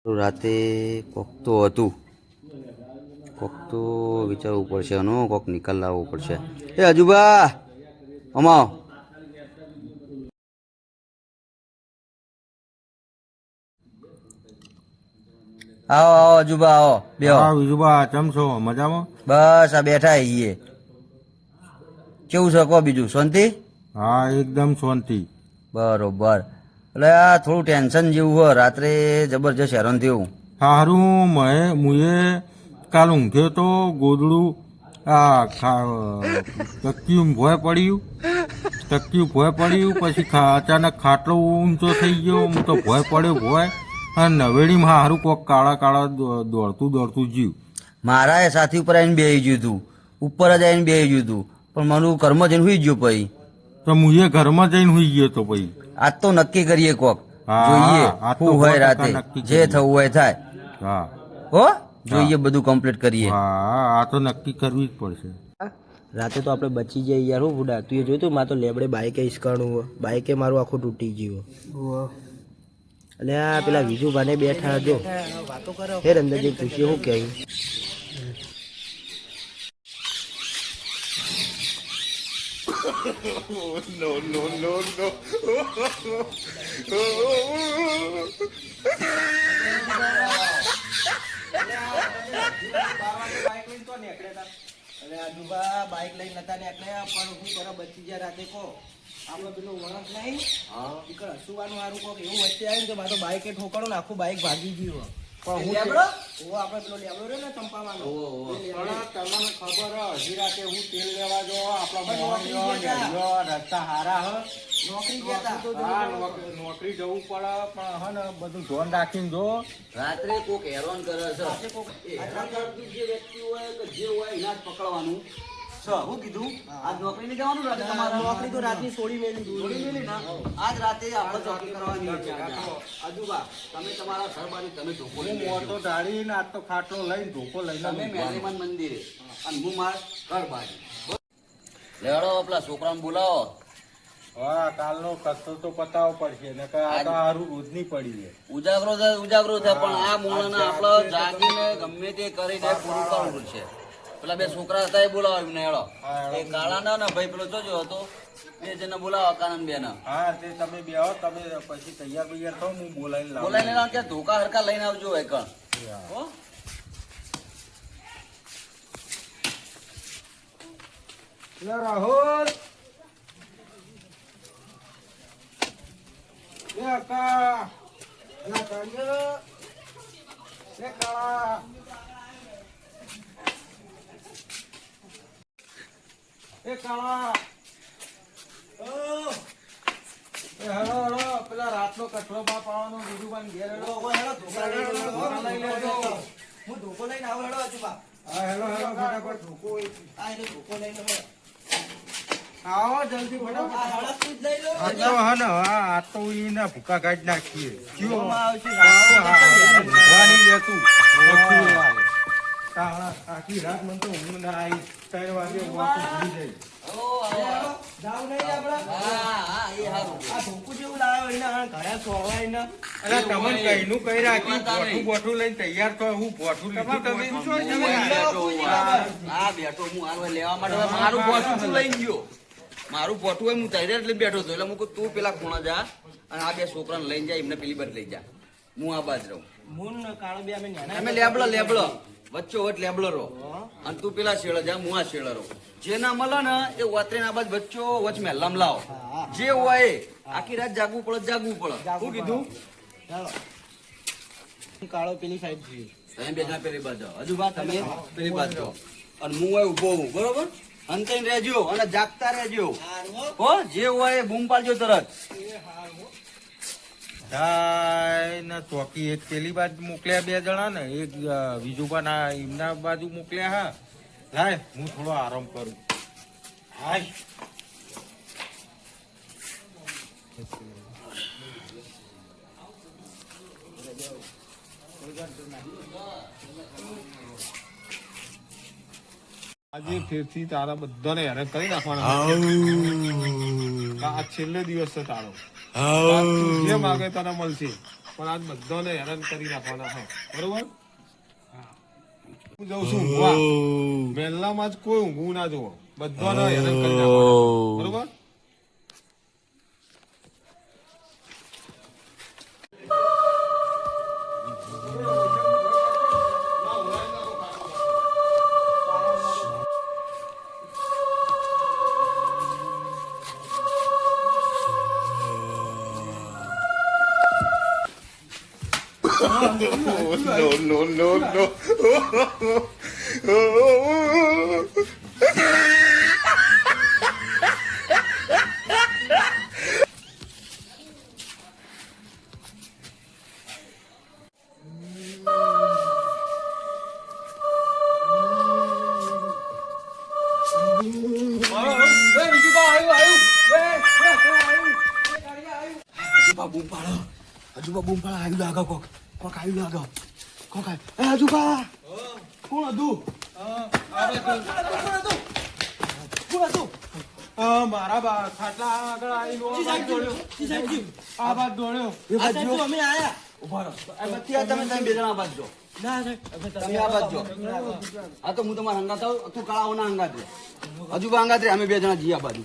રાતે કોક તો હતું, કોક તો વિચારવું પડશે, આનો કોક નિકાલ લાવવો પડશે. એ અજુબા અમાવ. આવો આવો અજુબા આવો બેહો. હા વિજુબા, કેમ છો? મજામાં? બસ આ બેઠા છીએ. કેવું છે કહો બીજું? શાંતિ? હા એકદમ શાંતિ. બરોબર. એટલે આ થોડું ટેન્શન જેવું હોય, રાત્રે જબરજસ્ત હેરાન થયું. સારું, મુએ કાલ ઊંઘ્યો તો ગોદડું તકિયું ભોય પડ્યું, પછી અચાનક ખાટલો ઊંચો થઈ ગયો. હું તો ભોય પડ્યો ભોય, અને નવેડીમાં સારું કોક કાળા કાળા દોડતું જીવ. મારા એ સાથી ઉપર આવીને બેસી ગયું હતું, ઉપર જ આવીને બેસી ગયું હતું, પણ મારું ઘરમાં જઈને સુઈ ગયો. પછી તો મુએ ઘરમાં જઈને સુઈ ગયો તો પછી. આજ તો નક્કી કરીએ કોક, હા, જોઈએ આજ તો શું હોય 100% રાતે, નક્કી જે કરીએ. થવું હોય થાય. હા હો જોઈએ, બધું કમ્પ્લીટ કરીએ. હા, આ તો નક્કી કરવી જ પડશે. રાતે તો આપણે બચી જઈએ યાર. હું બુડા તું એ જોયું તું મારે તો લેબડે બાઇકે ઈસકાણું હોય, બાઇકે મારું આખું તૂટી ગયું. એટલે આ પેલા વિજુભાને બેઠા જો ફેર અંદર જઈ પૂછ્યું શું કહ્યું. બાઇક લઈને નતા નીકળ્યા, પણ શું કરો બચી ગયા રાતે કો. આપણે પેલું વળખ નહીં હસુવાનું સારું કોક એવું વચ્ચે આવ્યું કે મારે તો બાઇકે ઠોકાણું ને આખું બાઇક ભાગી ગયું. પણ હું આપણે પેલો લેબડો રહ્યો ને ચંપાવાનો, તમને ખબર હજી રાતે હું તેલ લેવા જો આપણા રસ્તા હારા હ નોકરી નોકરી જવું પડે, પણ હે ને બધું ધ્યાન રાખીને જો. રાત્રે કોક હેરાન કરે છે, જે વ્યક્તિ હોય કે જે હોય એના જ પકડવાનું. હું કીધું આજ નોકરી નહીં જવાનું રાતે તમારે? નોકરી તો રાતની છોડી મેલી ના આજ રાતે આપણે ચોકી કરવાની છે. અજુબા તમે તમારા ઘર બાજુ તમે ધોકો લઈને મોટો દાઢી આજ તો ખાટલો લઈને ધોકો લઈને તમે મેરીમાન મંદિરે અને હું મારા ઘર બાજુ લેવડો. પેલા છોકરાને બોલાવો. હા, કાલનો કચ્છો તો પતાવો પડશે ને કે આ તો હારું રોજ ની પડી છે. ઉજાગરો થાય પણ આ મોણને આપણે જાગીને ગમે તે કરીને પૂરું કરવું પડશે. પેલા બે છોકરા હતા એ બોલાવો એમને હેડો. એ કાળા ના ને ભાઈ પેલો જોજો હતો, બે જણને બોલાવો કાનન બે ને. હા, તે તમે બે આવો, તમે પછી તૈયાર થાવ, હું બોલાવીને બોલાવીને કે ધોકા હરકા લઈને આવજો હોય કણ. હો રાહુલ કાળા હેલો પેલા રાતનો કચરો પાવાનો બીજું ઘેર હેલો. હું ધોકો લઈને આવું હેડો અજુબા. હા હેલો ફટાફટ ધોકો ધોકો લઈને આવો જલ્દી ફટાફટ. તું જ લઈ લો. આ તો એના ભૂકા કાઢી નાખીએ. આખી રાત મને તો ઊંઘ ના આવી. 3 વાગે વાપસ ભૂલી જાય. જાવ નહીં આપડા. આ ધોકું જેવું લાવ્યો એના ઘણા સોળવા એના. અરે તમને કઈનું કઈ રાખ્યું, બોઠું લઈને તૈયાર થયો. હું બોઠું લીધું તમે બેઠો હું હાલ લેવા માટે મારું પોઠું તું લઈ ગયો. મારું પોઠું હોય હું તૈયાર એટલે બેઠો હતો. એટલે હું કહું તું પેલા ખૂણા જા અને આ બે છોકરાને લઈને જાય, એમને પેલી બાદ લઈ જા, હું આ બાજ રહું. મુન કાળો બે અમે નાના તમે લેબડો વચ્ચો વચ્ચ લેબડો રહો અને તું પેલા શેળો જા, હું આ શેળો રહું. જે ના મળે ને એ વાતરે ના બાદ વચ્ચો વચ્ચ મેલામ લાવો. જે હોય એ આખી રાત જાગવું પડે. શું કીધું? ચાલો કાળો પેલી સાઈડ જોઈએ. તમે બે જણા પેલી બાજુ હજુ વાત તમે પેલી બાજુ અને હું હોય ઉભો હું, બરોબર? અંતર રહેજો અને જાગતા રહેજો. હો જે હોય એ બૂમ પાડજો તરત. ચોકી એક પેલી બાજુ મોકલ્યા, 2 જણા ને એક વિજુબા એમના બાજુ મોકલ્યા. હા લાય હું થોડો આરામ કરું. હાય આજે ફેરથી તારા બધાને હેરાન કરી નાખવાના. આ છેલ્લો દિવસ છે તારો. જે માગે તને મળશે. પણ આજ બધાને હેરાન કરી નાખવાના છે બરોબર હું જઉં છું ઊંઘવા વહેલામાં જ કોઈ ઊંઘવું ના જોવો બધાને હેરાન કરી નાખવાના બરોબર આજુબા બૂમ પાડો આવ્યું લાગે કોક આવ્યું લાગે કોક આવ્યું આજુબા કોણ હતું મારા ખાટલા આગળ આવીને આ બાદ દોડ્યો અમે આયા ઉભા રહો. તમે બે જણા આ બાજુ જો. ના તમે આ બાજુ જો. હા તો હું તમારા હંગાત આવું, તું કાળાઓના હંગાત રે. હજુ બા હંગાત રે, અમે બે જણા જઈએ આ બાજુ.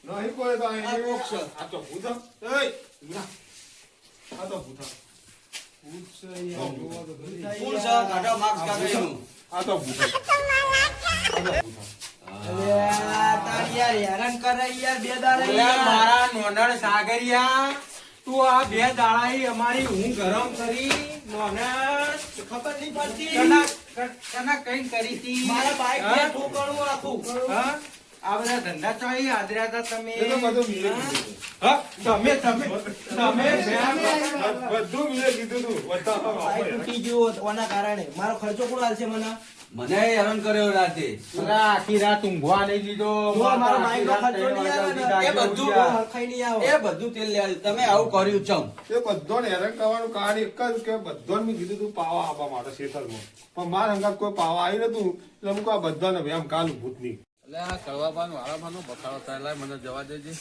નહીં કોઈ તો અહીં આ તો ભૂત આ તો ભૂત આ તો ભૂત હેરાન કરે યાર બે દાડા મારા નોનળ સાગરિયા તું આ બે દાડા અમારી ઊંઘ ગરમ કરી નોનળ ખબર નહીં પડતી કના કઈ કરી હતી મારા બાઈક ને ઠોકરવું આખું હા? આ બધા ધંધા ચોઈ આદર્યા હતા તમે એ તો બધું મીએ કીધું હા? તમે બધું મીએ કીધું તું બતાવો બાઈક તૂટી ગયું ઓના કારણે મારો ખર્ચો કોણ હાલશે મને મને હેરાન કર્યો રાતે. અરે આખી રાત ઊંઘવા નહીં દીધો જો મારો બાઈક નો ખર્ચો નહીં આવે ને, એ બધું હરખાઈ નહીં આવે એ બધું તેલ લે તમે આવું કર્યું ચમ. એ બધાને હેરાન કરવાનું કારણ એક જ કે બધાને મેં કીધું તું પાવા આપવા માટે ખેતરમાં પણ મારા અંગાત કોઈ પાવા આવી નતું એટલે અમુક આ બધાને એમ કાલું ભૂત નહીં એટલે આ કડવાપાન વાળામાંનો બકાળો થાય લાય મને જવા દેજે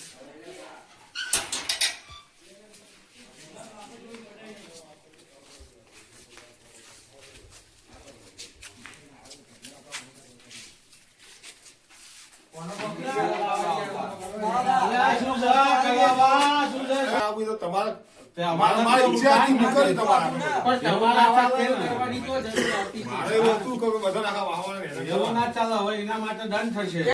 આપી તો તમારા મારી ઈચ્છા હતી નીકળી તમારા પણ તમારા આવા તેલ કરવાની તો જરૂર આવતી મારે એવું હતું કે બધા આખા વાહવાને હેરાન એવું કરવાના. ના ચાલે હવે એના માટે દંડ થશે હવે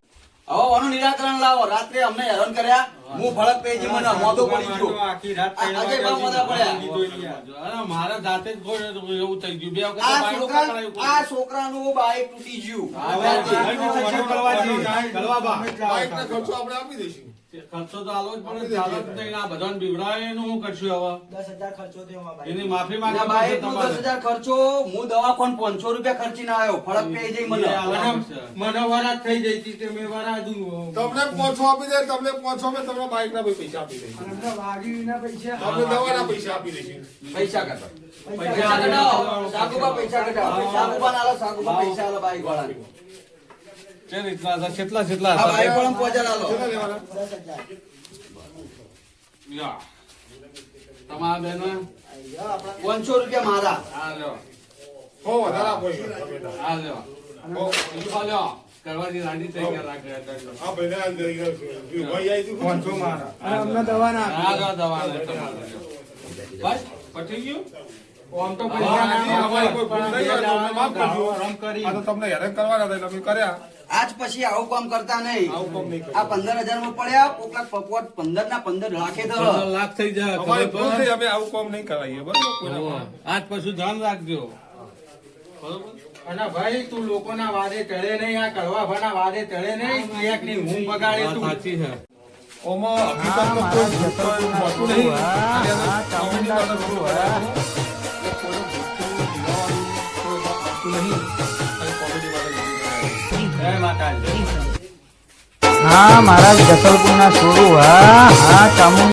આનું નિરાકરણ લાવો. રાત્રે અમને હેરાન કર્યા, હું ભડક પેજી મને મોઢું પડી ગયું. આખી રાત આજે બહુ મજા પડ્યા. અરે મારે જાતે જ કોઈ એવું થઈ ગયું બે વખત આ બાઈક છોકરા પકડાયું. આ છોકરાનું બાઈક તૂટી ગયું. બાઈકનો ખર્ચો આપણે આપી દઈશું ખર્ચો તો આલો જ પડે ચાલો જ નહીં. આ બધાને બીવડાવે એનું શું કરશું હવે 10,000 ખર્ચો થયો મારા બાઈક એની માફી અને માંગવા બાઈક પડશે નું તમારે 10,000 ખર્ચો હું દવાખાને 500 રૂપિયા ખર્ચીને આવ્યો. ફળક પે જઈ મને. મને વરાત થઈ જઈ હતી કે મેં વરાત તમને 500 આપી દે તમને 500 મેં તમને બાઈકના પૈસા આપી દઈશું તમને દવાના પૈસા આપી દઈશું પૈસા કઢાવો. પૈસા કઢાવો. સાગુબા પૈસા કઢાવો. સાગુબા ના આલો, સાગુબા પૈસા આલો બાઈક વાળાને. કે રીતના હતા? કેટલા આ બાઈક વાળાને પહોંચાડ આલો. કેટલા લેવાના 10,000 યા. તમારા બેનો 500 રૂપિયા મારા. આ લ્યો હો વધારે આપો યાર, તમે તાર. આ લ્યો હો, બીજું આ લ્યો કરવાની રાજી થઈ ગયા લાગે આ ભાઈને આ દઈ ગયો છું. ભાઈ આવી તું પહોંચો મારા આ લ્યો દવા લે તમારે લ્યો. બસ પટી ગયું આમ તો પૈસા ના હા, અમારી કોઈ ભૂલ પણ નહીં હોય તો અમને માફ કરજો. આરામ કરી. આ તો તમને હેરાન કરવાના હતા એટલે અમે કર્યા. આજ પછી આવું કામ કરતા નહીં. આવું કામ નહીં આ કરવું. 15,000 માં પડ્યા કોકના પપોટ 15 ના 15 લાખે તો 15 લાખ થઈ જાય અમારી ખબર ભૂલ પડે? થઈ, અમે આવું કામ નહીં કરાવીએ બરોબર કોઈના હોવે. પણ. આજ પછી ધ્યાન રાખજો બરોબર અને ભાઈ તું લોકોના વાદે ચડે નહીં, આ કડવાભાના વાદે ચડે નહીં, ક્યાંકની ઊંઘ બગાડે વાત તું. સાચી છે ઓમાં હકીકતમાં કોઈ ભૂત કોઈ હોતું નહીં. ખાલી અમે કોમેડી માટે બધું કરાયું છે. એટલે કોઈનું ભૂતનું જીવવાનું કોઈ આવતું નહીં. ખાલી કોમેડી માટે બધું કરાયું છે. જય માતાજી. હા મારા જસલપુરના સોરું હા ચામુંડ